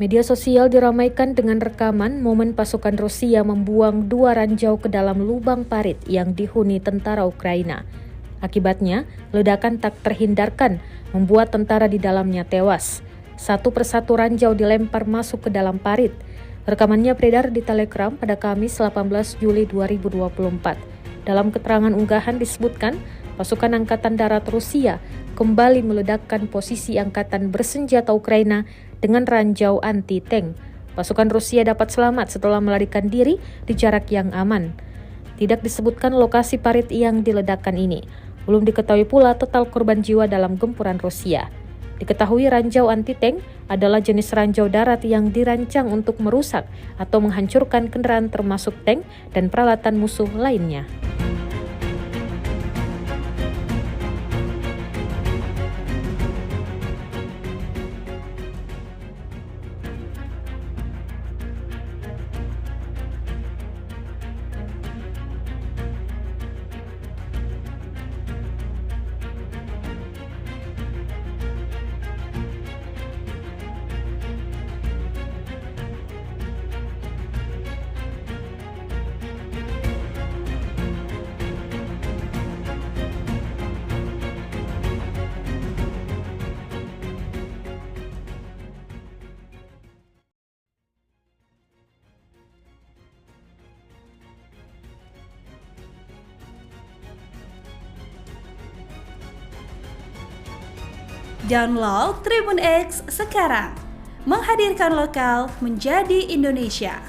Media sosial diramaikan dengan rekaman momen pasukan Rusia membuang 2 ranjau ke dalam lubang parit yang dihuni tentara Ukraina. Akibatnya, ledakan tak terhindarkan membuat tentara di dalamnya tewas. Satu persatu ranjau dilempar masuk ke dalam parit. Rekamannya beredar di Telegram pada Kamis 18 Juli 2024. Dalam keterangan unggahan disebutkan, pasukan Angkatan Darat Rusia kembali meledakkan posisi Angkatan Bersenjata Ukraina dengan ranjau anti-tank. Pasukan Rusia dapat selamat setelah melarikan diri di jarak yang aman. Tidak disebutkan lokasi parit yang diledakkan ini. Belum diketahui pula total korban jiwa dalam gempuran Rusia. Diketahui ranjau anti-tank adalah jenis ranjau darat yang dirancang untuk merusak atau menghancurkan kendaraan termasuk tank dan peralatan musuh lainnya. Download Tribun X sekarang, menghadirkan lokal menjadi Indonesia.